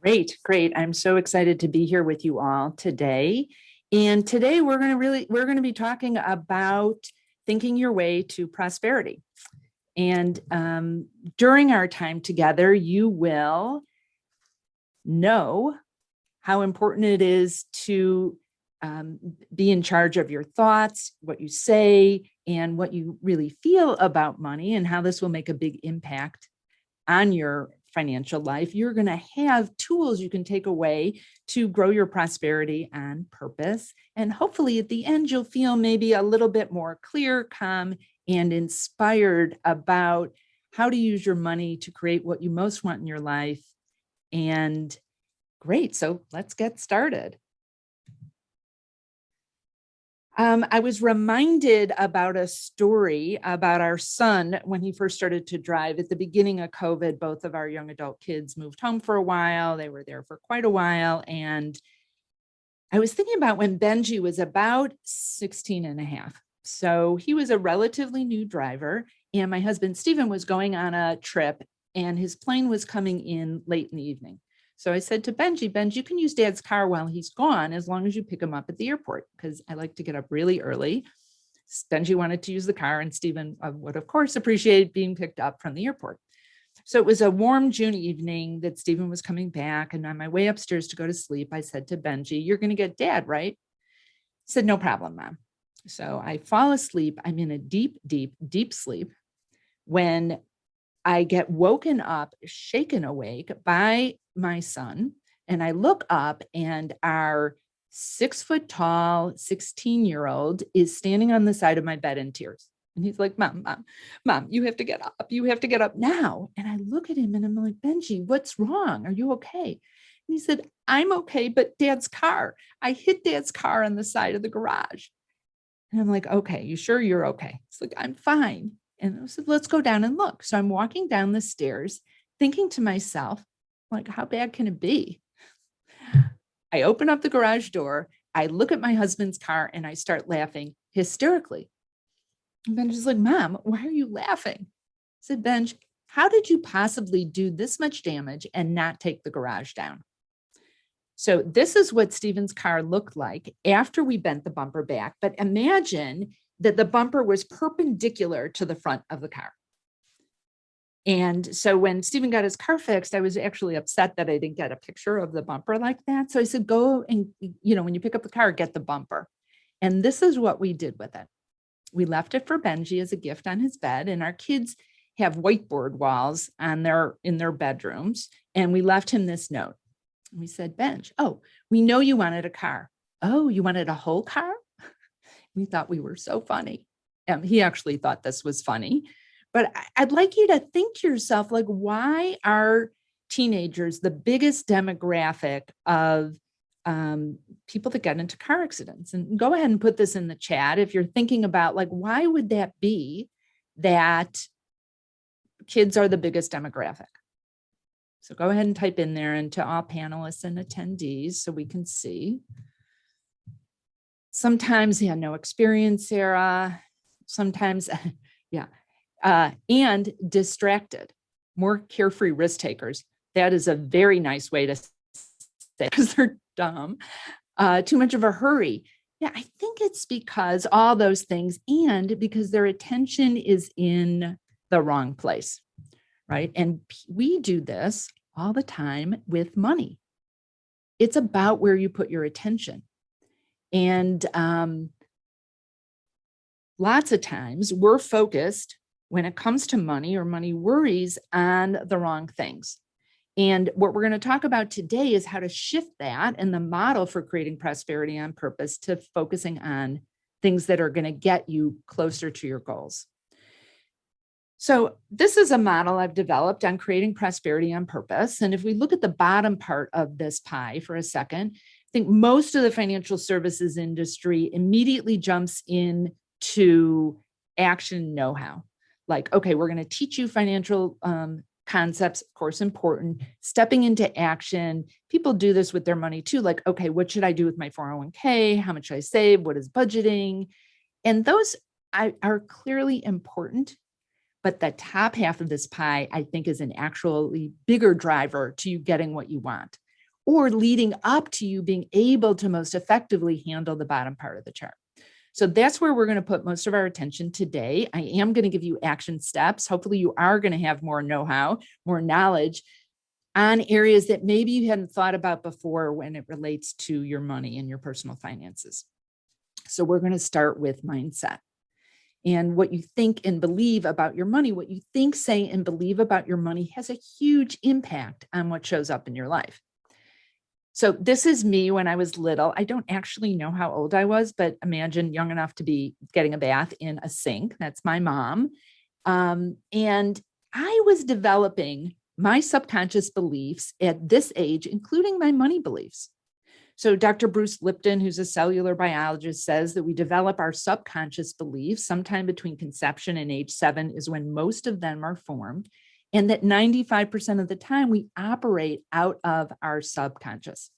Great, great. I'm so excited to be here with you all today. And today we're going to be talking about thinking your way to prosperity. And during our time together, you will know how important it is to be in charge of your thoughts, what you say, and what you really feel about money, and how this will make a big impact on your financial life. You're going to have tools you can take away to grow your prosperity on purpose. And hopefully at the end, you'll feel maybe a little bit more clear, calm, and inspired about how to use your money to create what you most want in your life. And great. So let's get started. I was reminded about a story about our son when he first started to drive. At the beginning of COVID, both of our young adult kids moved home for a while. They were there for quite a while. And I was thinking about when Benji was about 16 and a half. So he was a relatively new driver. And my husband, Stephen, was going on a trip and his plane was coming in late in the evening. So I said to Benji, you can use Dad's car while he's gone, as long as you pick him up at the airport, because I like to get up really early. Benji wanted to use the car, and Stephen would, of course, appreciate being picked up from the airport. So it was a warm June evening that Stephen was coming back. And on my way upstairs to go to sleep, I said to Benji, "You're going to get Dad, right?" He said, "No problem, Mom." So I fall asleep. I'm in a deep, deep, deep sleep when I get woken up, shaken awake by my son, and I look up and our 6 foot tall 16-year-old is standing on the side of my bed in tears. And he's like, Mom, you have to get up. You have to get up now. And I look at him and I'm like, Benji, what's wrong? Are you okay? And he said, I'm okay, but Dad's car. I hit Dad's car on the side of the garage. And I'm like, okay, you sure you're okay? He's like, I'm fine. And I said, let's go down and look. So I'm walking down the stairs thinking to myself, like, how bad can it be? I open up the garage door. I look at my husband's car and I start laughing hysterically. And Benji's like, Mom, why are you laughing? I said, Benj, how did you possibly do this much damage and not take the garage down? So this is what Stephen's car looked like after we bent the bumper back. But imagine that the bumper was perpendicular to the front of the car. And so when Stephen got his car fixed, I was actually upset that I didn't get a picture of the bumper like that. So I said, go and, when you pick up the car, get the bumper. And this is what we did with it. We left it for Benji as a gift on his bed. And our kids have whiteboard walls in their bedrooms. And we left him this note. And we said, Benj, we know you wanted a car. Oh, you wanted a whole car? We thought we were so funny. He actually thought this was funny. But I'd like you to think to yourself, like, why are teenagers the biggest demographic of people that get into car accidents? And go ahead and put this in the chat if you're thinking about, like, why would that be that kids are the biggest demographic? So go ahead and type in there, and to all panelists and attendees so we can see. Sometimes, no experience, Sarah. Sometimes, and distracted, more carefree risk takers. That is a very nice way to say, because they're dumb. Too much of a hurry. Yeah, I think it's because all those things, and because their attention is in the wrong place, right? And we do this all the time with money. It's about where you put your attention. And lots of times we're focused when it comes to money or money worries on the wrong things. And what we're going to talk about today is how to shift that and the model for creating prosperity on purpose to focusing on things that are going to get you closer to your goals. So this is a model I've developed on creating prosperity on purpose. And if we look at the bottom part of this pie for a second, I think most of the financial services industry immediately jumps into action know-how. Like, okay, we're going to teach you financial concepts, of course, important, stepping into action. People do this with their money too. Like, okay, what should I do with my 401k? How much should I save? What is budgeting? And those are clearly important. But the top half of this pie, I think, is an actually bigger driver to you getting what you want. or leading up to you being able to most effectively handle the bottom part of the chart. So that's where we're going to put most of our attention today. I am going to give you action steps. Hopefully you are going to have more know-how, more knowledge on areas that maybe you hadn't thought about before when it relates to your money and your personal finances. So we're going to start with mindset. And what you think and believe about your money, what you think, say, and believe about your money has a huge impact on what shows up in your life. So this is me when I was little. I don't actually know how old I was, but imagine young enough to be getting a bath in a sink. That's my mom. And I was developing my subconscious beliefs at this age, including my money beliefs. So Dr. Bruce Lipton, who's a cellular biologist, says that we develop our subconscious beliefs sometime between conception and age 7 is when most of them are formed. And that 95% of the time we operate out of our subconscious.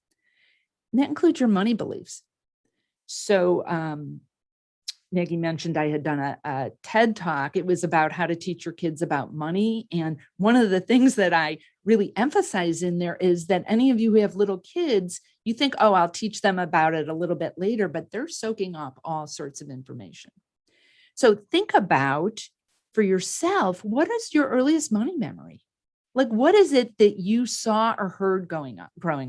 And that includes your money beliefs. So Maggie mentioned I had done a TED Talk. It was about how to teach your kids about money. And one of the things that I really emphasize in there is that any of you who have little kids, you think, oh, I'll teach them about it a little bit later, but they're soaking up all sorts of information. So think about, for yourself, what is your earliest money memory? Like, what is it that you saw or heard growing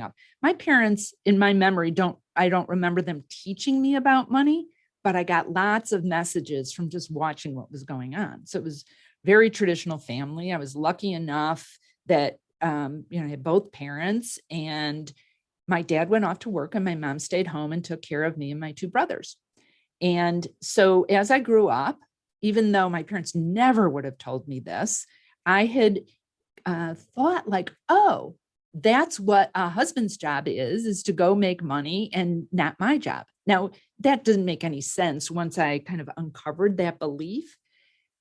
up? My parents, in my memory, I don't remember them teaching me about money, but I got lots of messages from just watching what was going on. So it was very traditional family. I was lucky enough that, I had both parents, and my dad went off to work and my mom stayed home and took care of me and my 2 brothers. And so as I grew up, even though my parents never would have told me this, I had thought like, oh, that's what a husband's job is to go make money and not my job. Now, that doesn't make any sense once I kind of uncovered that belief,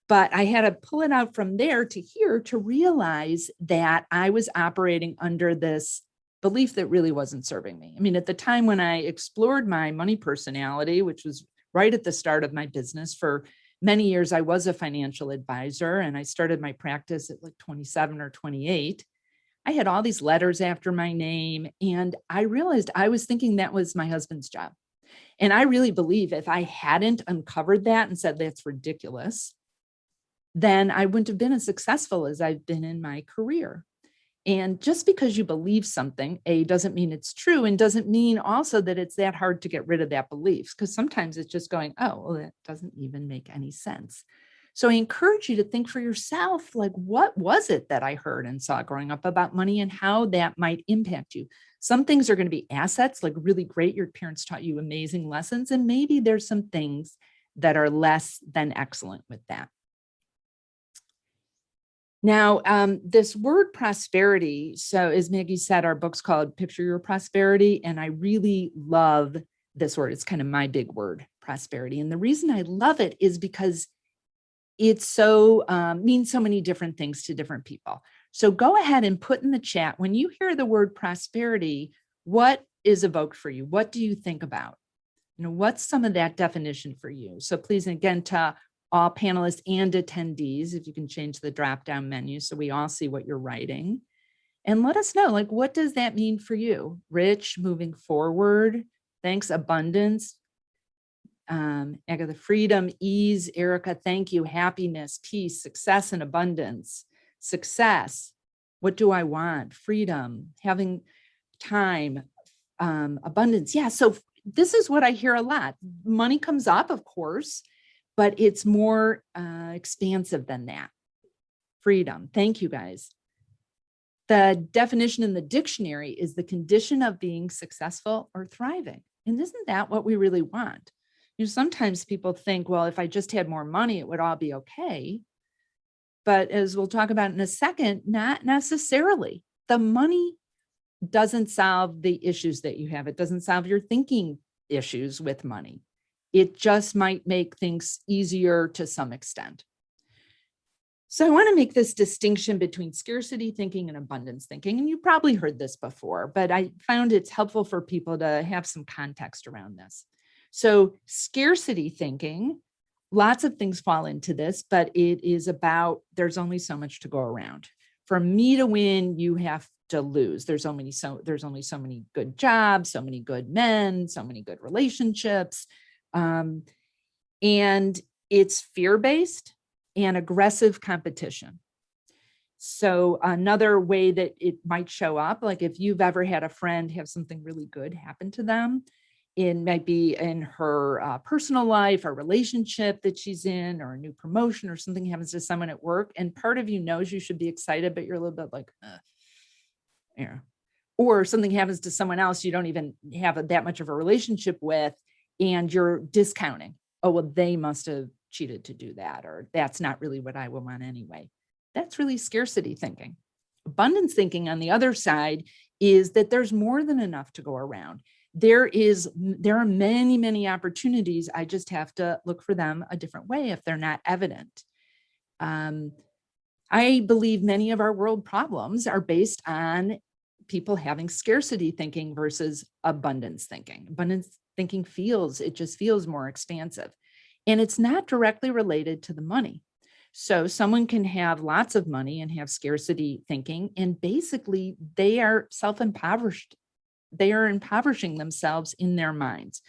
but I had to pull it out from there to here to realize that I was operating under this belief that really wasn't serving me. I mean, at the time when I explored my money personality, which was right at the start of my business, for many years, I was a financial advisor, and I started my practice at like 27 or 28. I had all these letters after my name, and I realized I was thinking that was my husband's job. And I really believe if I hadn't uncovered that and said that's ridiculous, then I wouldn't have been as successful as I've been in my career. And just because you believe something, doesn't mean it's true, and doesn't mean also that it's that hard to get rid of that belief, because sometimes it's just going, oh, well, that doesn't even make any sense. So I encourage you to think for yourself, like, what was it that I heard and saw growing up about money and how that might impact you? Some things are going to be assets, like really great. Your parents taught you amazing lessons, and maybe there's some things that are less than excellent with that. Now, this word prosperity, so as Maggie said, our book's called Picture Your Prosperity, and I really love this word. It's kind of my big word, prosperity. And the reason I love it is because it means so many different things to different people. So go ahead and put in the chat, when you hear the word prosperity, what is evoked for you? What do you think about? What's some of that definition for you? So please, again, to all panelists and attendees, if you can change the drop-down menu so we all see what you're writing. And let us know, like, what does that mean for you? Rich, moving forward. Thanks, abundance. Agatha, freedom, ease. Erica, thank you. Happiness, peace, success, and abundance. Success. What do I want? Freedom, having time, abundance. Yeah, so this is what I hear a lot. Money comes up, of course, but it's more expansive than that. Freedom. Thank you, guys. The definition in the dictionary is the condition of being successful or thriving. And isn't that what we really want? Sometimes people think, well, if I just had more money, it would all be okay. But as we'll talk about in a second, not necessarily. The money doesn't solve the issues that you have. It doesn't solve your thinking issues with money. It just might make things easier to some extent. So I want to make this distinction between scarcity thinking and abundance thinking. And you probably heard this before, but I found it's helpful for people to have some context around this. So scarcity thinking, lots of things fall into this, but it is about there's only so much to go around. For me to win, you have to lose. There's only so many good jobs, so many good men, so many good relationships. And it's fear-based and aggressive competition. So another way that it might show up, like if you've ever had a friend have something really good happen to them, it might be in her personal life or relationship that she's in, or a new promotion, or something happens to someone at work. And part of you knows you should be excited, but you're a little bit like, yeah. Or something happens to someone else you don't even have that much of a relationship with, and you're discounting. Oh, well, they must have cheated to do that, or that's not really what I would want anyway. That's really scarcity thinking. Abundance thinking, on the other side, is that there's more than enough to go around. There are many, many opportunities. I just have to look for them a different way if they're not evident. I believe many of our world problems are based on people having scarcity thinking versus abundance thinking. Abundance thinking just feels more expansive, and it's not directly related to the money. So someone can have lots of money and have scarcity thinking, and basically they are self-impoverished. They are impoverishing themselves in their minds.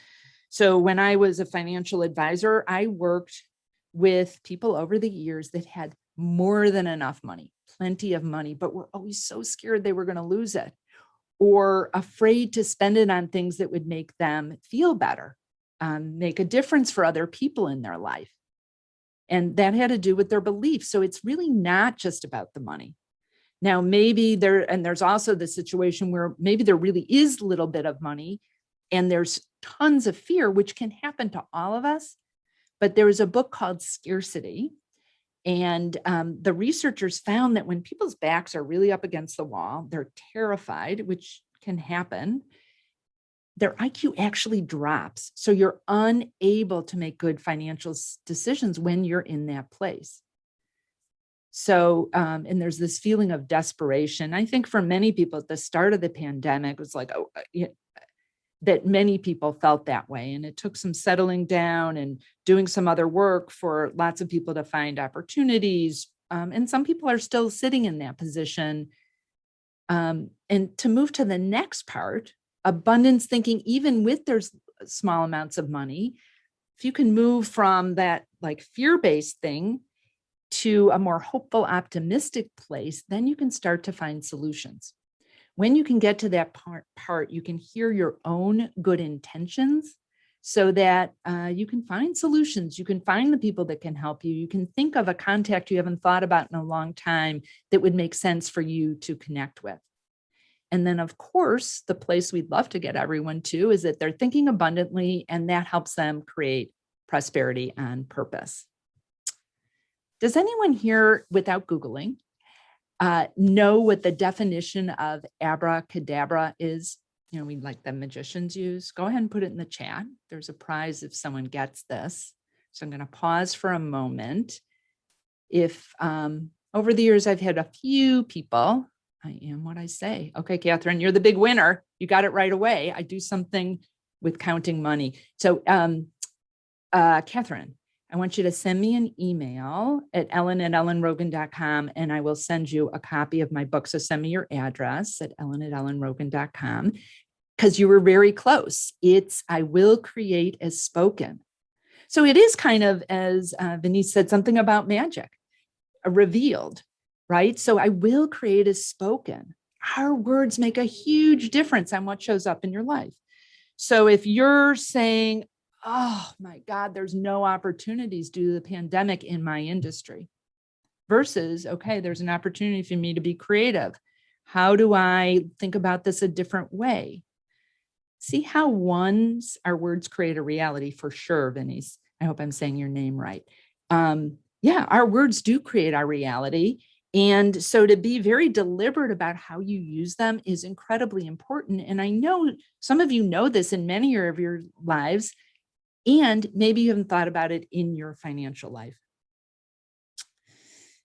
So when I was a financial advisor, I worked with people over the years that had more than enough money, plenty of money, but were always so scared they were going to lose it, or afraid to spend it on things that would make them feel better, make a difference for other people in their life. And that had to do with their beliefs. So it's really not just about the money. Now, maybe there's also the situation where maybe there really is a little bit of money and there's tons of fear, which can happen to all of us. But there was a book called Scarcity. And the researchers found that when people's backs are really up against the wall, they're terrified, which can happen, their IQ actually drops. So you're unable to make good financial decisions when you're in that place. So, and there's this feeling of desperation. I think for many people at the start of the pandemic, it was like, that many people felt that way. And it took some settling down and doing some other work for lots of people to find opportunities. And some people are still sitting in that position. And to move to the next part, abundance thinking, even with there's small amounts of money, if you can move from that like fear-based thing to a more hopeful, optimistic place, then you can start to find solutions. When you can get to that part, you can hear your own good intentions so that you can find solutions. You can find the people that can help you. You can think of a contact you haven't thought about in a long time that would make sense for you to connect with. And then, of course, the place we'd love to get everyone to is that they're thinking abundantly, and that helps them create prosperity on purpose. Does anyone here, without Googling, know what the definition of abracadabra is? You know, we like the magicians use. Go ahead and put it in the chat. There's a prize if someone gets this. So I'm going to pause for a moment. If over the years, I've had a few people, I am what I say. Okay, Catherine, you're the big winner. You got it right away. I do something with counting money. So Catherine, I want you to send me an email at ellen@ellenrogin.com, and I will send you a copy of my book. So send me your address at ellen@ellenrogin.com, because you were very close. It's I will create as spoken. So it is kind of, as Venice said, something about magic, revealed, right? So I will create as spoken. Our words make a huge difference on what shows up in your life. So if you're saying, oh my God, there's no opportunities due to the pandemic in my industry, versus, okay, there's an opportunity for me to be creative. How do I think about this a different way? See how our words create a reality for sure, Venice. I hope I'm saying your name right. Yeah, our words do create our reality. And so to be very deliberate about how you use them is incredibly important. And I know some of you know this in many of your lives, and maybe you haven't thought about it in your financial life.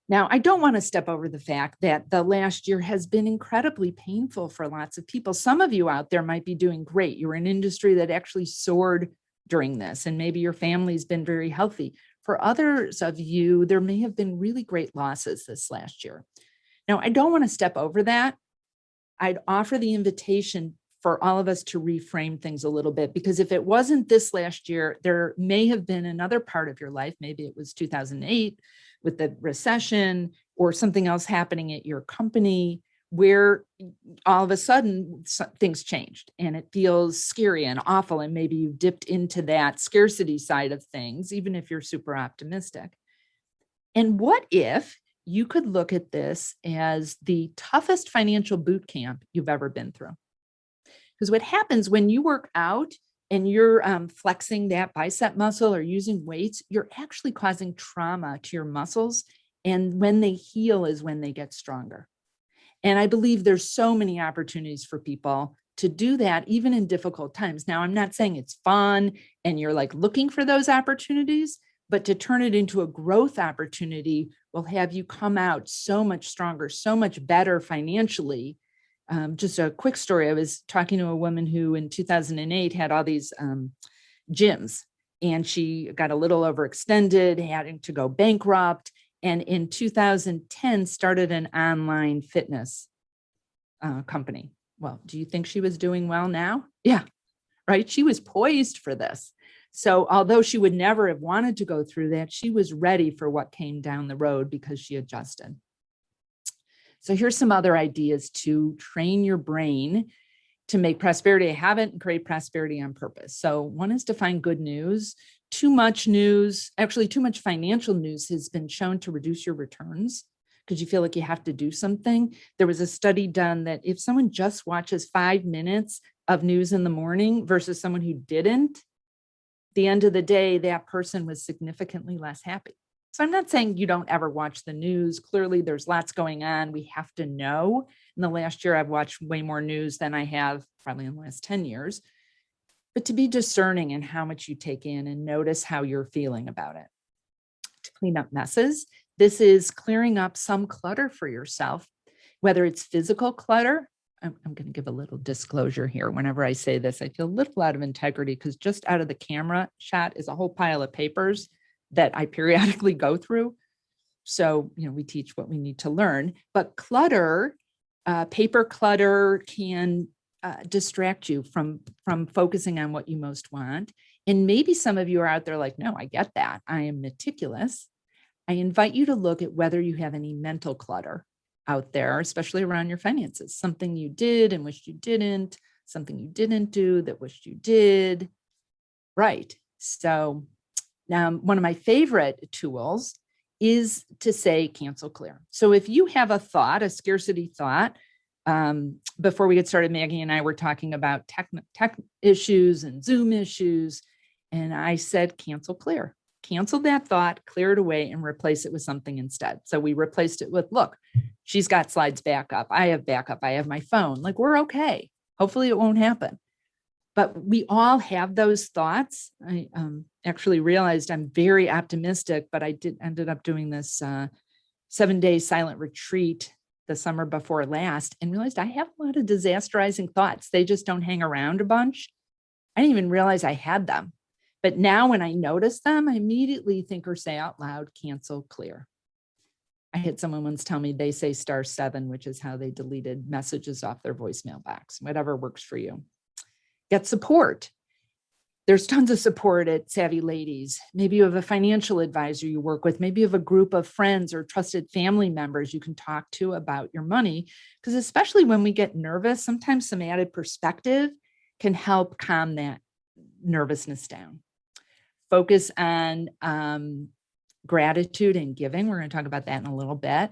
Now, I don't want to step over the fact that the last year has been incredibly painful for lots of people. Some of you out there might be doing great. You're in an industry that actually soared during this, and maybe your family's been very healthy. For others of you, there may have been really great losses this last year. Now, I don't want to step over that. I'd offer the invitation for all of us to reframe things a little bit, because if it wasn't this last year, there may have been another part of your life. Maybe it was 2008 with the recession or something else happening at your company where all of a sudden things changed and it feels scary and awful. And maybe you dipped into that scarcity side of things, even if you're super optimistic. And what if you could look at this as the toughest financial boot camp you've ever been through? Because what happens when you work out and you're flexing that bicep muscle or using weights, you're actually causing trauma to your muscles. And when they heal is when they get stronger. And I believe there's so many opportunities for people to do that, even in difficult times. Now, I'm not saying it's fun and you're like looking for those opportunities, but to turn it into a growth opportunity will have you come out so much stronger, so much better financially. Just a quick story. I was talking to a woman who in 2008 had all these gyms, and she got a little overextended, having to go bankrupt. And in 2010 started an online fitness company. Well, do you think she was doing well now? Yeah, right. She was poised for this. So although she would never have wanted to go through that, she was ready for what came down the road because she adjusted. So here's some other ideas to train your brain to make prosperity a habit and create prosperity on purpose. So one is to find good news. Too much news, actually too much financial news has been shown to reduce your returns because you feel like you have to do something. There was a study done that if someone just watches 5 minutes of news in the morning versus someone who didn't, at the end of the day, that person was significantly less happy. So I'm not saying you don't ever watch the news. Clearly, there's lots going on. We have to know. In the last year, I've watched way more news than I have probably in the last 10 years. But to be discerning in how much you take in and notice how you're feeling about it. To clean up messes, this is clearing up some clutter for yourself, whether it's physical clutter. I'm going to give a little disclosure here. Whenever I say this, I feel a little out of integrity because just out of the camera shot is a whole pile of papers that I periodically go through. So, we teach what we need to learn, but clutter, paper clutter can distract you from focusing on what you most want. And maybe some of you are out there like, no, I get that. I am meticulous. I invite you to look at whether you have any mental clutter out there, especially around your finances, something you did and wished you didn't, something you didn't do that wished you did. Right. So now, one of my favorite tools is to say cancel clear. So if you have a thought, a scarcity thought, before we get started, Maggie and I were talking about tech issues and Zoom issues. And I said, cancel clear, cancel that thought, clear it away and replace it with something instead. So we replaced it with, look, she's got slides backup. I have backup. I have my phone. Like, we're okay. Hopefully it won't happen. But we all have those thoughts. I actually realized I'm very optimistic, but I ended up doing this 7-day silent retreat the summer before last and realized I have a lot of disasterizing thoughts. They just don't hang around a bunch. I didn't even realize I had them. But now when I notice them, I immediately think or say out loud, cancel, clear. I had someone once tell me they say *7, which is how they deleted messages off their voicemail box, whatever works for you. Get support. There's tons of support at Savvy Ladies. Maybe you have a financial advisor you work with. Maybe you have a group of friends or trusted family members you can talk to about your money. Because especially when we get nervous, sometimes some added perspective can help calm that nervousness down. Focus on gratitude and giving. We're going to talk about that in a little bit.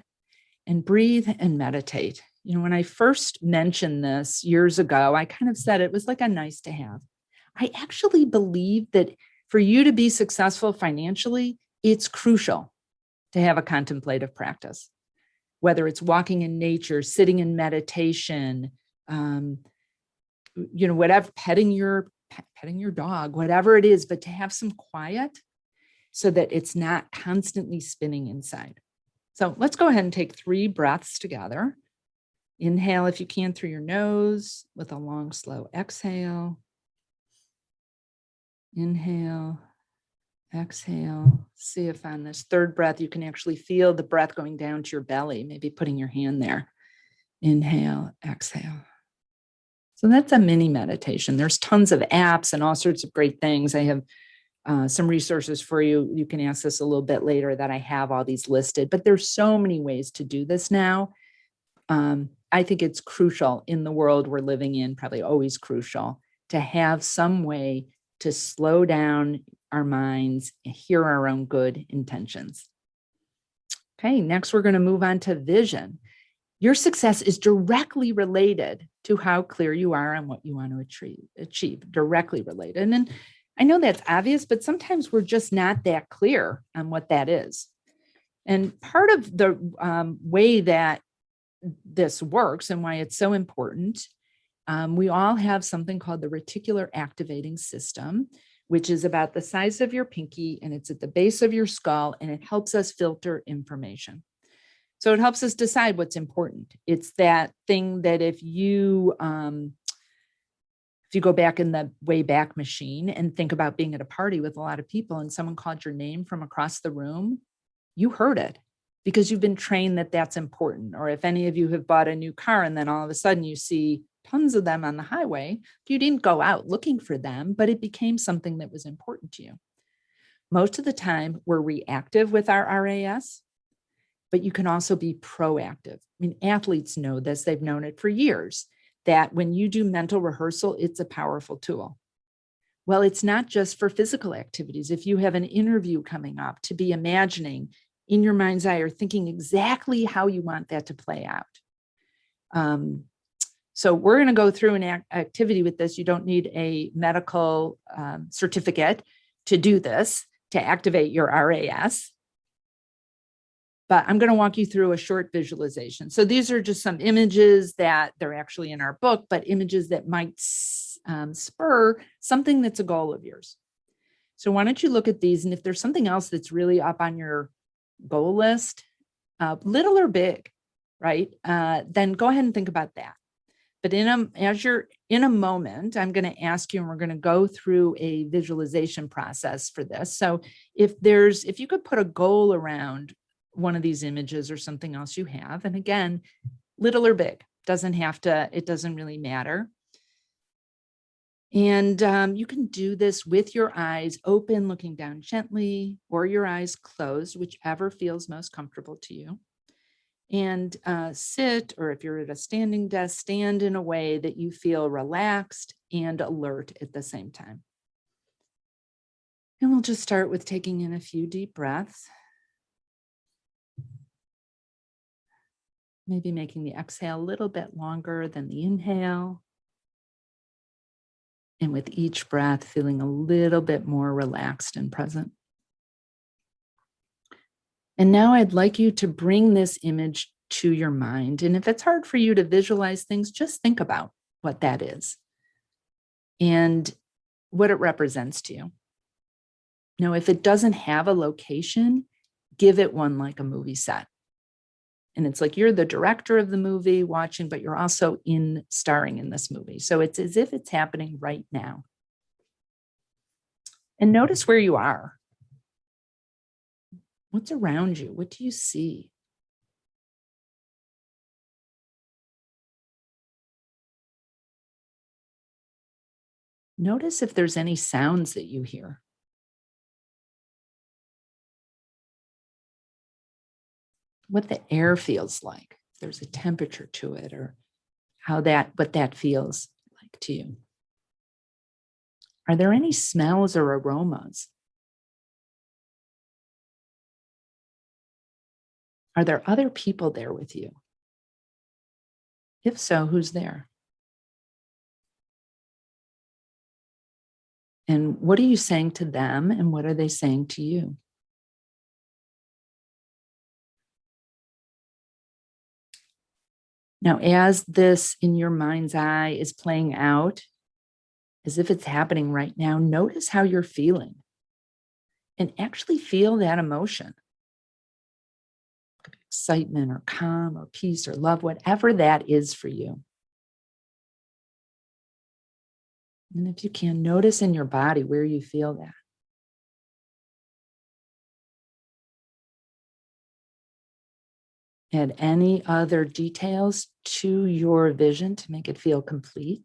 And breathe and meditate. When I first mentioned this years ago, I kind of said it was like a nice to have. I actually believe that for you to be successful financially, it's crucial to have a contemplative practice, whether it's walking in nature, sitting in meditation, whatever, petting your dog, whatever it is, but to have some quiet so that it's not constantly spinning inside. So let's go ahead and take 3 breaths together. Inhale if you can through your nose with a long, slow exhale. Inhale, exhale. See if on this 3rd breath, you can actually feel the breath going down to your belly, maybe putting your hand there. Inhale, exhale. So that's a mini meditation. There's tons of apps and all sorts of great things. I have some resources for you. You can ask this a little bit later that I have all these listed, but there's so many ways to do this now. I think it's crucial in the world we're living in, probably always crucial, to have some way to slow down our minds and hear our own good intentions. Okay, next we're going to move on to vision. Your success is directly related to how clear you are on what you want to achieve, directly related. And then I know that's obvious, but sometimes we're just not that clear on what that is. And part of the way that this works and why it's so important, we all have something called the reticular activating system, which is about the size of your pinky, and it's at the base of your skull, and it helps us filter information. So it helps us decide what's important. It's that thing that if you go back in the Wayback Machine and think about being at a party with a lot of people and someone called your name from across the room, you heard it because you've been trained that that's important. Or if any of you have bought a new car and then all of a sudden you see tons of them on the highway, you didn't go out looking for them, but it became something that was important to you. Most of the time we're reactive with our RAS, but you can also be proactive. I mean, athletes know this, they've known it for years, that when you do mental rehearsal, it's a powerful tool. Well, it's not just for physical activities. If you have an interview coming up, to be imagining in your mind's eye or thinking exactly how you want that to play out. So we're going to go through an activity with this. You don't need a medical certificate to do this, to activate your RAS. But I'm going to walk you through a short visualization. So these are just some images that they're actually in our book, but images that might spur something that's a goal of yours. So why don't you look at these? And if there's something else that's really up on your goal list, little or big, right? Then go ahead and think about that. But as you're in a moment, I'm going to ask you, and we're going to go through a visualization process for this. So if you could put a goal around one of these images or something else you have, and again, little or big, it doesn't really matter. And you can do this with your eyes open, looking down gently, or your eyes closed, whichever feels most comfortable to you. And sit, or if you're at a standing desk, stand in a way that you feel relaxed and alert at the same time. And we'll just start with taking in a few deep breaths. Maybe making the exhale a little bit longer than the inhale. And with each breath, feeling a little bit more relaxed and present. And now I'd like you to bring this image to your mind. And if it's hard for you to visualize things, just think about what that is and what it represents to you. Now, if it doesn't have a location, give it one like a movie set. And it's like you're the director of the movie watching, but you're also starring in this movie. So it's as if it's happening right now. And notice where you are. What's around you? What do you see? Notice if there's any sounds that you hear. What the air feels like, if there's a temperature to it, or what that feels like to you. Are there any smells or aromas? Are there other people there with you? If so, who's there? And what are you saying to them, and what are they saying to you? Now, as this in your mind's eye is playing out, as if it's happening right now, notice how you're feeling and actually feel that emotion. Excitement or calm or peace or love, whatever that is for you. And if you can, notice in your body where you feel that. Add any other details to your vision to make it feel complete.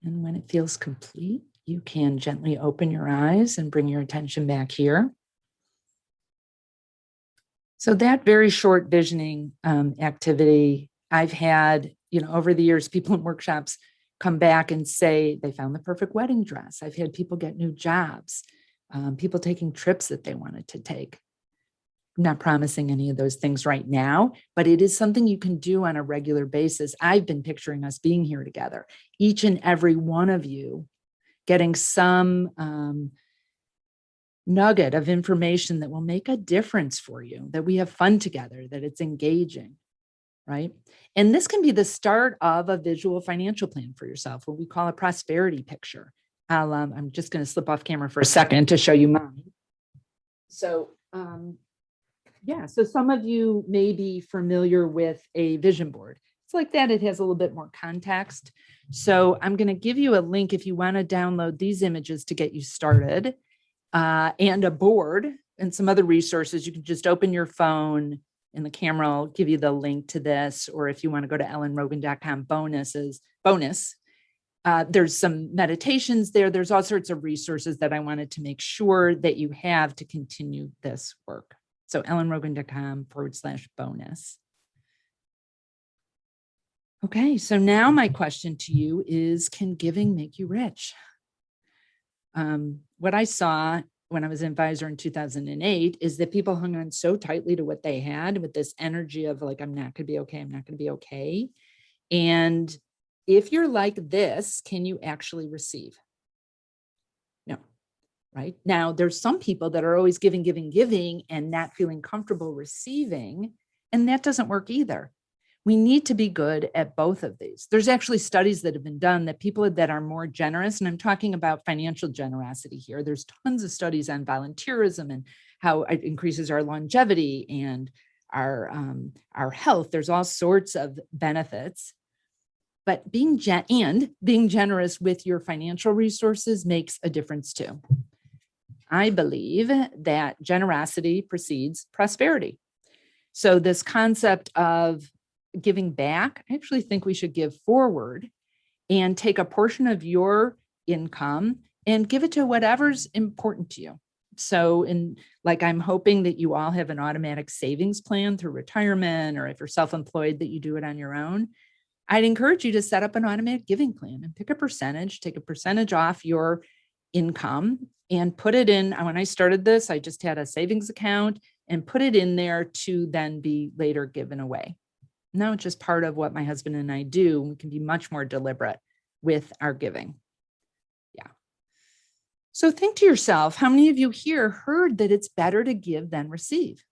And when it feels complete, you can gently open your eyes and bring your attention back here. So that very short visioning activity, I've had, over the years, people in workshops come back and say they found the perfect wedding dress. I've had people get new jobs, people taking trips that they wanted to take. I'm not promising any of those things right now, but it is something you can do on a regular basis. I've been picturing us being here together, each and every one of you getting some nugget of information that will make a difference for you, that we have fun together, that it's engaging, right? And this can be the start of a visual financial plan for yourself, what we call a prosperity picture. I'm just going to slip off camera for a second to show you mine. So, so some of you may be familiar with a vision board. It's like that. It has a little bit more context. So I'm going to give you a link if you want to download these images to get you started, and a board and some other resources. You can just open your phone and the camera will give you the link to this. Or if you want to go to ellenrogin.com bonus, there's some meditations there. There's all sorts of resources that I wanted to make sure that you have to continue this work. So ellenrogin.com/bonus. Okay, so now my question to you is, can giving make you rich? What I saw when I was an advisor in 2008 is that people hung on so tightly to what they had with this energy of like, I'm not going to be okay. I'm not going to be okay. And if you're like this, can you actually receive? No, right? Now, there's some people that are always giving, and not feeling comfortable receiving, and that doesn't work either. We need to be good at both of these. There's actually studies that have been done that people that are more generous, and I'm talking about financial generosity here. There's tons of studies on volunteerism and how it increases our longevity and our health. There's all sorts of benefits. But being generous with your financial resources makes a difference too. I believe that generosity precedes prosperity. So this concept of giving back, I actually think we should give forward and take a portion of your income and give it to whatever's important to you. So I'm hoping that you all have an automatic savings plan through retirement, or if you're self-employed, that you do it on your own. I'd encourage you to set up an automatic giving plan and pick a percentage, take a percentage off your income and put it in. When I started this, I just had a savings account and put it in there to then be later given away. Now it's just part of what my husband and I do. We can be much more deliberate with our giving. Yeah. So think to yourself, how many of you here heard that it's better to give than receive?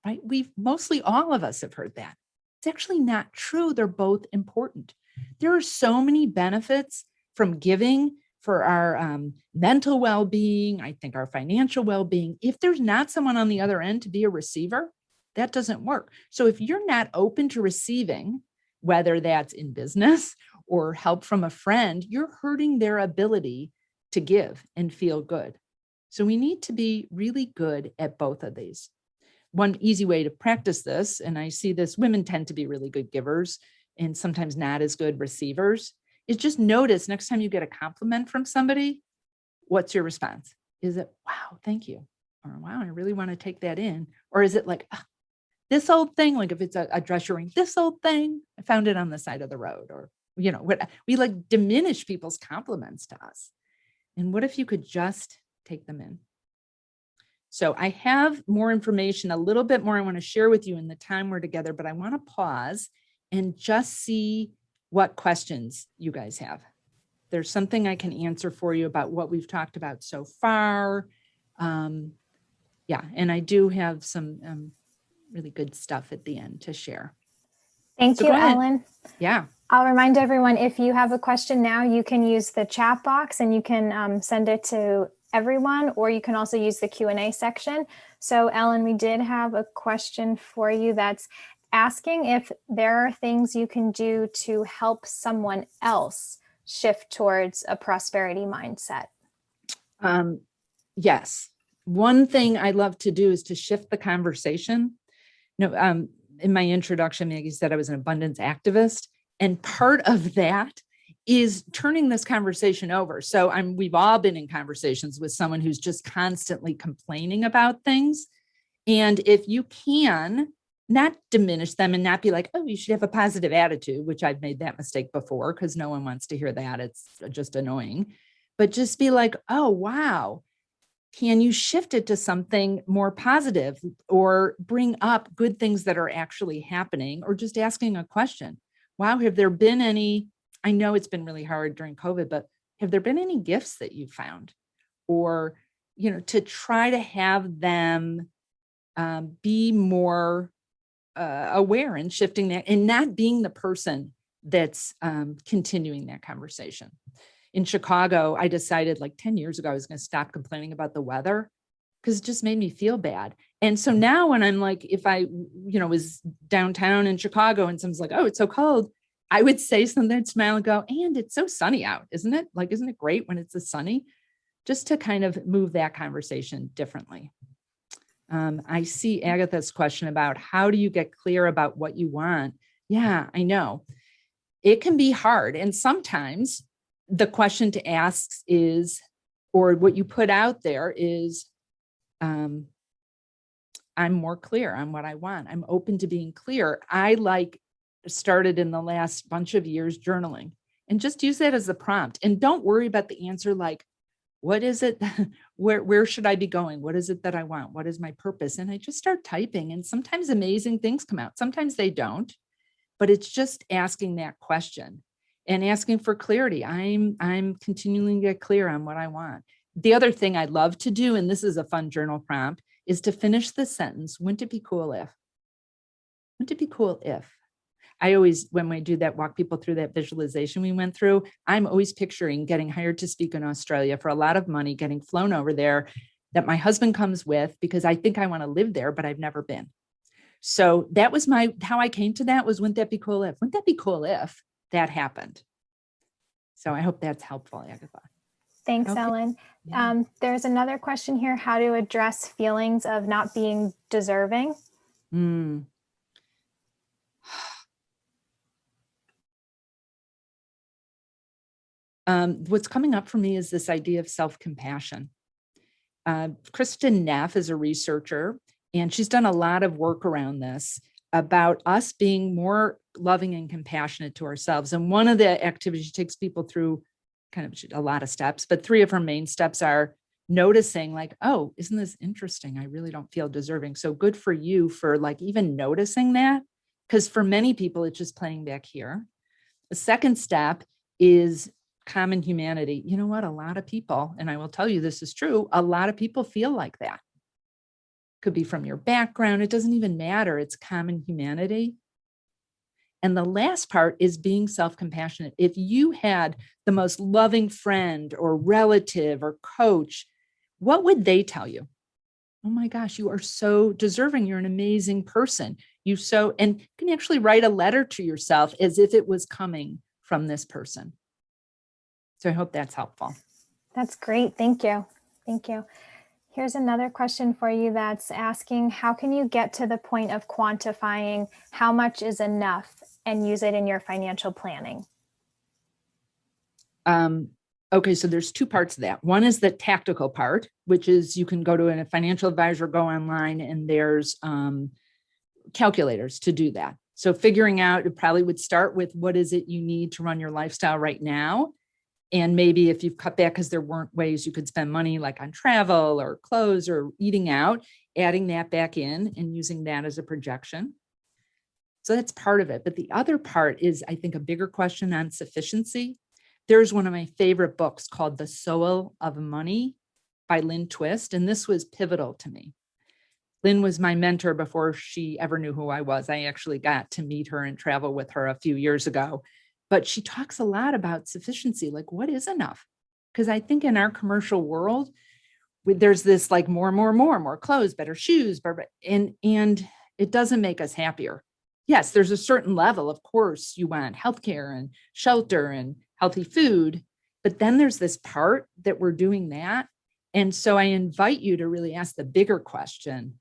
Right? Mostly all of us have heard that. It's actually not true. They're both important. There are so many benefits from giving for our mental well-being, I think our financial well-being. If there's not someone on the other end to be a receiver, that doesn't work. So if you're not open to receiving, whether that's in business or help from a friend, you're hurting their ability to give and feel good. So we need to be really good at both of these. One easy way to practice this, and I see this, women tend to be really good givers and sometimes not as good receivers, is just notice next time you get a compliment from somebody, what's your response? Is it, wow, thank you? Or wow, I really want to take that in. Or is it like, this old thing, like if it's a dress you're wearing, this old thing, I found it on the side of the road, or, what we like diminish people's compliments to us. And what if you could just take them in? So I have more information, a little bit more I want to share with you in the time we're together, but I want to pause and just see what questions you guys have. There's something I can answer for you about what we've talked about so far. And I do have some really good stuff at the end to share. Thank you, Ellen. Yeah. I'll remind everyone, if you have a question now, you can use the chat box and you can send it to everyone, or you can also use the Q&A section. So Ellen, we did have a question for you that's asking if there are things you can do to help someone else shift towards a prosperity mindset. Yes. One thing I love to do is to shift the conversation. In my introduction, Maggie said I was an abundance activist. And part of that is turning this conversation over. So we've all been in conversations with someone who's just constantly complaining about things. And if you can not diminish them and not be like, oh, you should have a positive attitude, which I've made that mistake before because no one wants to hear that. It's just annoying. But just be like, oh, wow. Can you shift it to something more positive or bring up good things that are actually happening, or just asking a question? Wow, have there been any, I know it's been really hard during COVID, but have there been any gifts that you found? Or, to try to have them be more aware and shifting that and not being the person that's continuing that conversation. In Chicago, I decided like 10 years ago, I was going to stop complaining about the weather because it just made me feel bad. And so now when I'm like, if I, was downtown in Chicago and someone's like, oh, it's so cold, I would say something, smile and go, and it's so sunny out, isn't it? Like, isn't it great when it's sunny? Just to kind of move that conversation differently. I see Agatha's question about how do you get clear about what you want? Yeah, I know. It can be hard. And sometimes the question to ask is, or what you put out there is, I'm more clear on what I want. I'm open to being clear. I started in the last bunch of years journaling, and just use that as a prompt. And don't worry about the answer. Like, what is it? Where should I be going? What is it that I want? What is my purpose? And I just start typing, and sometimes amazing things come out. Sometimes they don't, but it's just asking that question and asking for clarity. I'm continuing to get clear on what I want. The other thing I love to do, and this is a fun journal prompt, is to finish the sentence. Wouldn't it be cool if? Wouldn't it be cool if? I always, when we do that, walk people through that visualization we went through, I'm always picturing getting hired to speak in Australia for a lot of money, getting flown over there, that my husband comes with because I think I want to live there, but I've never been. So that was how I came to that was, wouldn't that be cool if? Wouldn't that be cool if that happened? So I hope that's helpful, Agatha. Thanks, Okay. Ellen. Yeah. There's another question here, how to address feelings of not being deserving. What's coming up for me is this idea of self-compassion. Kristen Neff is a researcher, and she's done a lot of work around this about us being more loving and compassionate to ourselves. And one of the activities she takes people through kind of a lot of steps, but 3 of her main steps are noticing like, oh, isn't this interesting? I really don't feel deserving. So good for you for like even noticing that, because for many people, it's just playing back here. The second step is common humanity. You know what? A lot of people, and I will tell you this is true, a lot of people feel like that. Could be from your background. It doesn't even matter. It's common humanity. And the last part is being self-compassionate. If you had the most loving friend or relative or coach, what would they tell you? Oh my gosh, you are so deserving. You're an amazing person. And you can actually write a letter to yourself as if it was coming from this person. So I hope that's helpful. That's great. Thank you. Thank you. Here's another question for you that's asking, how can you get to the point of quantifying how much is enough and use it in your financial planning? Okay, so there's 2 parts of that. One is the tactical part, which is you can go to a financial advisor, go online, and there's calculators to do that. So figuring out, it probably would start with what is it you need to run your lifestyle right now. And maybe if you've cut back because there weren't ways you could spend money like on travel or clothes or eating out, adding that back in and using that as a projection. So that's part of it. But the other part is, I think, a bigger question on sufficiency. There's one of my favorite books called The Soul of Money by Lynn Twist. And this was pivotal to me. Lynn was my mentor before she ever knew who I was. I actually got to meet her and travel with her a few years ago. But she talks a lot about sufficiency, like what is enough? Because I think in our commercial world, there's this like more clothes, better shoes, and it doesn't make us happier. Yes, there's a certain level, of course, you want healthcare and shelter and healthy food, but then there's this part that we're doing that, And so I invite you to really ask the bigger question: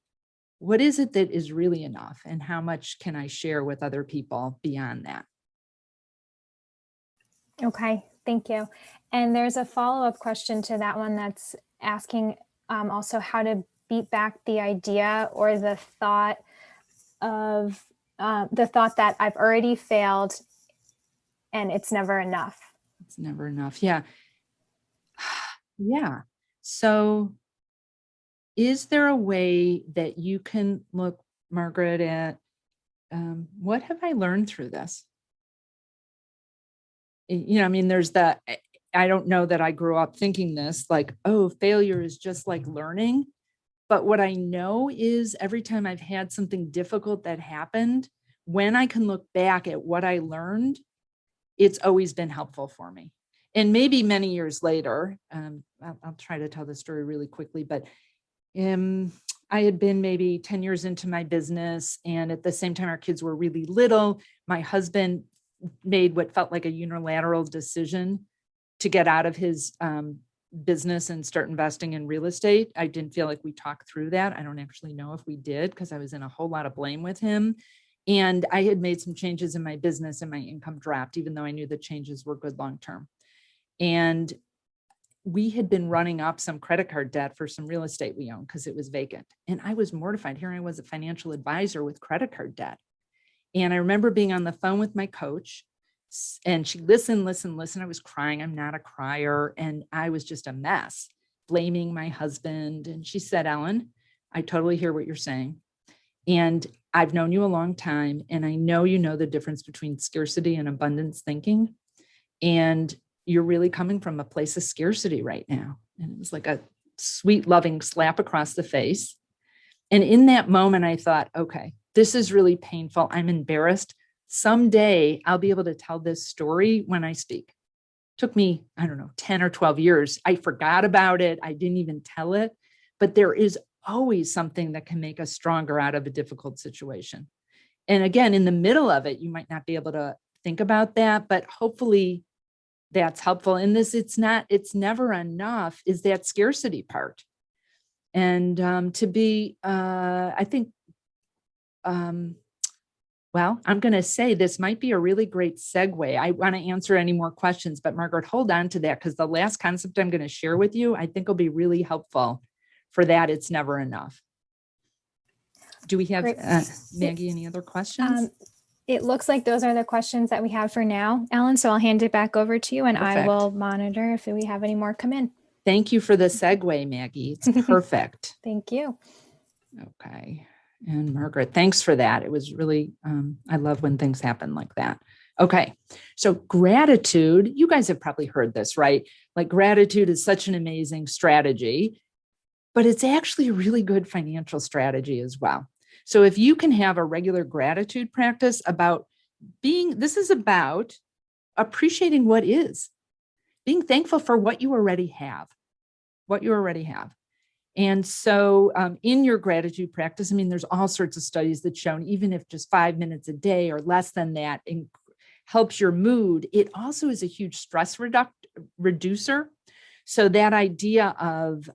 what is it that is really enough? And how much can I share with other people beyond that? Okay, thank you. And there's a follow-up question to that one that's asking also how to beat back the idea or the thought of the thought that I've already failed and it's never enough. It's never enough. Yeah. Yeah. So is there a way that you can look, Margaret, at what have I learned through this? I mean, there's that. I don't know that I grew up thinking this, like, oh, failure is just like learning. But what I know is every time I've had something difficult that happened, when I can look back at what I learned, it's always been helpful for me. And maybe many years later, I'll try to tell the story really quickly, but I had been maybe 10 years into my business. And at the same time, our kids were really little. My husband made what felt like a unilateral decision to get out of his business and start investing in real estate. I didn't feel like we talked through that. I don't actually know if we did, because I was in a whole lot of blame with him. And I had made some changes in my business and my income dropped, even though I knew the changes were good long-term. And we had been running up some credit card debt for some real estate we owned because it was vacant. And I was mortified. Here I was, a financial advisor with credit card debt. And I remember being on the phone with my coach, and she listened. I was crying. I'm not a crier. And I was just a mess, blaming my husband. And she said, Ellen, I totally hear what you're saying. And I've known you a long time. And I know you know the difference between scarcity and abundance thinking. And you're really coming from a place of scarcity right now. And it was like a sweet, loving slap across the face. And in that moment, I thought, okay, this is really painful. I'm embarrassed. Someday I'll be able to tell this story when I speak. It took me, I don't know, 10 or 12 years. I forgot about it. I didn't even tell it. But there is always something that can make us stronger out of a difficult situation. And again, in the middle of it, you might not be able to think about that, but hopefully that's helpful. In this, it's never enough, is that scarcity part. And to be, I think, well, I'm going to say this might be a really great segue. I want to answer any more questions, but Margaret, hold on to that, because the last concept I'm going to share with you, I think will be really helpful for that. It's never enough. Do we have, Maggie, any other questions? It looks like those are the questions that we have for now, Ellen. So I'll hand it back over to you and Perfect. I will monitor if we have any more come in. Thank you for the segue, Maggie. It's perfect. Thank you. Okay. And Margaret, thanks for that. It was really, I love when things happen like that. Okay. So gratitude, you guys have probably heard this, right? Like gratitude is such an amazing strategy, but it's actually a really good financial strategy as well. So if you can have a regular gratitude practice about this is about appreciating what is, being thankful for what you already have. And so in your gratitude practice, I mean, there's all sorts of studies that show, even if just 5 minutes a day or less than that helps your mood, it also is a huge stress reducer. So that idea of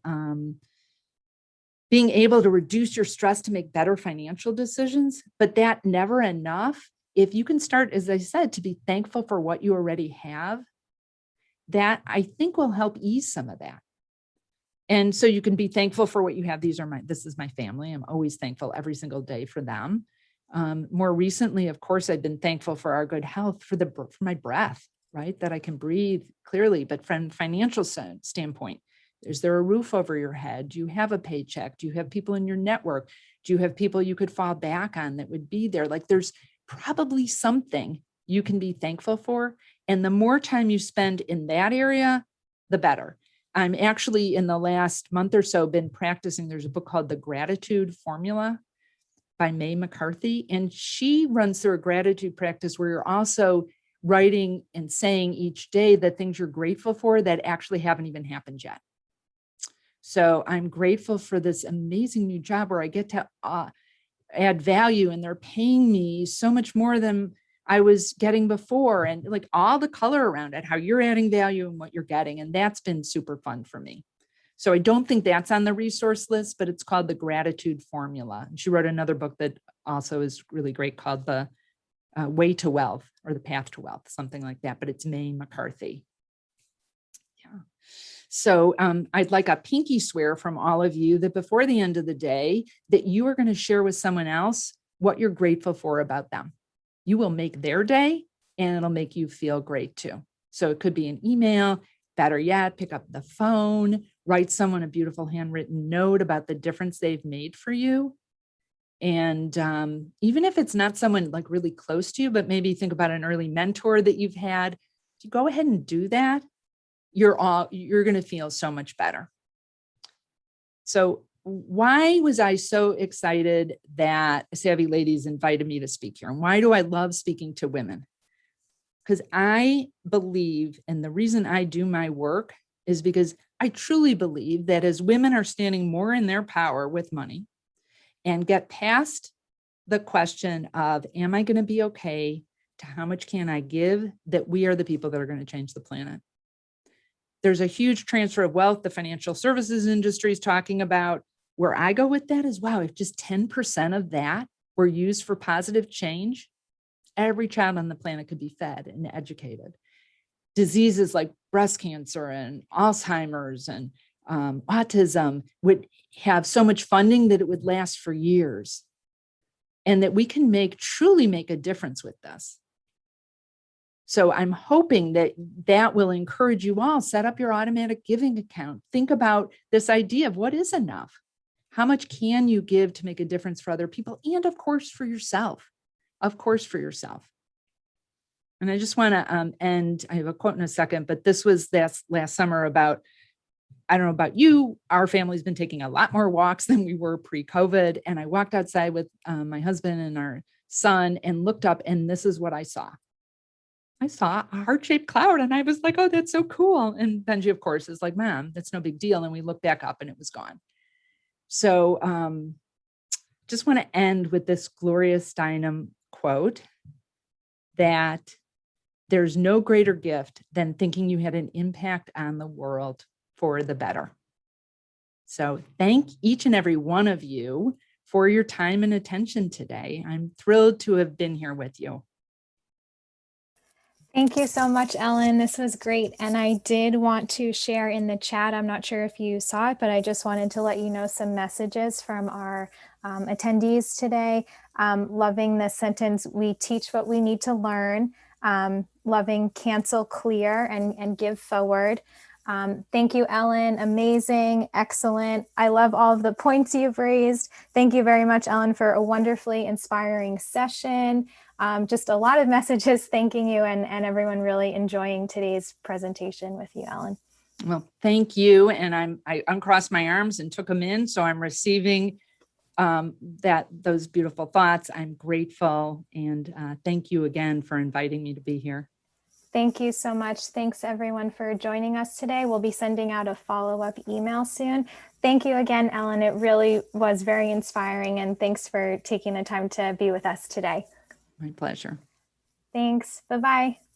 being able to reduce your stress to make better financial decisions, but that never enough. If you can start, as I said, to be thankful for what you already have, that I think will help ease some of that. And so you can be thankful for what you have. This is my family. I'm always thankful every single day for them. More recently, of course, I've been thankful for our good health, for my breath, right? That I can breathe clearly. But from a financial standpoint, is there a roof over your head? Do you have a paycheck? Do you have people in your network? Do you have people you could fall back on that would be there? Like there's probably something you can be thankful for. And the more time you spend in that area, the better. I'm actually in the last month or so been practicing. There's a book called The Gratitude Formula by May McCarthy. And she runs through a gratitude practice where you're also writing and saying each day the things you're grateful for that actually haven't even happened yet. So I'm grateful for this amazing new job where I get to add value, and they're paying me so much more than I was getting before, and like all the color around it, how you're adding value and what you're getting. And that's been super fun for me. So I don't think that's on the resource list, but it's called The Gratitude Formula. And she wrote another book that also is really great called The Way to Wealth, or The Path to Wealth, something like that. But it's Mae McCarthy. Yeah. So I'd like a pinky swear from all of you that before the end of the day, that you are going to share with someone else what you're grateful for about them. You will make their day, and it'll make you feel great too. So it could be an email, better yet, pick up the phone, write someone a beautiful handwritten note about the difference they've made for you. And even if it's not someone like really close to you, but maybe think about an early mentor that you've had, if you go ahead and do that, you're going to feel so much better. So why was I so excited that Savvy Ladies invited me to speak here? And why do I love speaking to women? Because I believe, and the reason I do my work is because I truly believe that as women are standing more in their power with money and get past the question of, am I going to be okay, to how much can I give, that we are the people that are going to change the planet. There's a huge transfer of wealth the financial services industry is talking about. Where I go with that is, wow, if just 10% of that were used for positive change, every child on the planet could be fed and educated. Diseases like breast cancer and Alzheimer's and autism would have so much funding that it would last for years, and that we can truly make a difference with this. So I'm hoping that that will encourage you all. Set up your automatic giving account. Think about this idea of what is enough. How much can you give to make a difference for other people? And of course, for yourself. Of course, for yourself. And I just want to end. I have a quote in a second, but this was last summer about, I don't know about you, our family's been taking a lot more walks than we were pre-COVID. And I walked outside with my husband and our son and looked up, and this is what I saw. I saw a heart-shaped cloud, and I was like, oh, that's so cool. And Benji, of course, is like, Mom, that's no big deal. And we looked back up and it was gone. So just want to end with this Gloria Steinem quote, that there's no greater gift than thinking you had an impact on the world for the better. So thank each and every one of you for your time and attention today. I'm thrilled to have been here with you. Thank you so much, Ellen. This was great. And I did want to share in the chat, I'm not sure if you saw it, but I just wanted to let you know some messages from our attendees today. Loving the sentence, we teach what we need to learn. Loving cancel clear and give forward. Thank you, Ellen. Amazing. Excellent. I love all of the points you've raised. Thank you very much, Ellen, for a wonderfully inspiring session. Just a lot of messages thanking you, and everyone really enjoying today's presentation with you, Ellen. Well, thank you. And I uncrossed my arms and took them in. So I'm receiving those beautiful thoughts. I'm grateful. And thank you again for inviting me to be here. Thank you so much. Thanks everyone for joining us today. We'll be sending out a follow-up email soon. Thank you again, Ellen. It really was very inspiring, and thanks for taking the time to be with us today. My pleasure. Thanks. Bye-bye.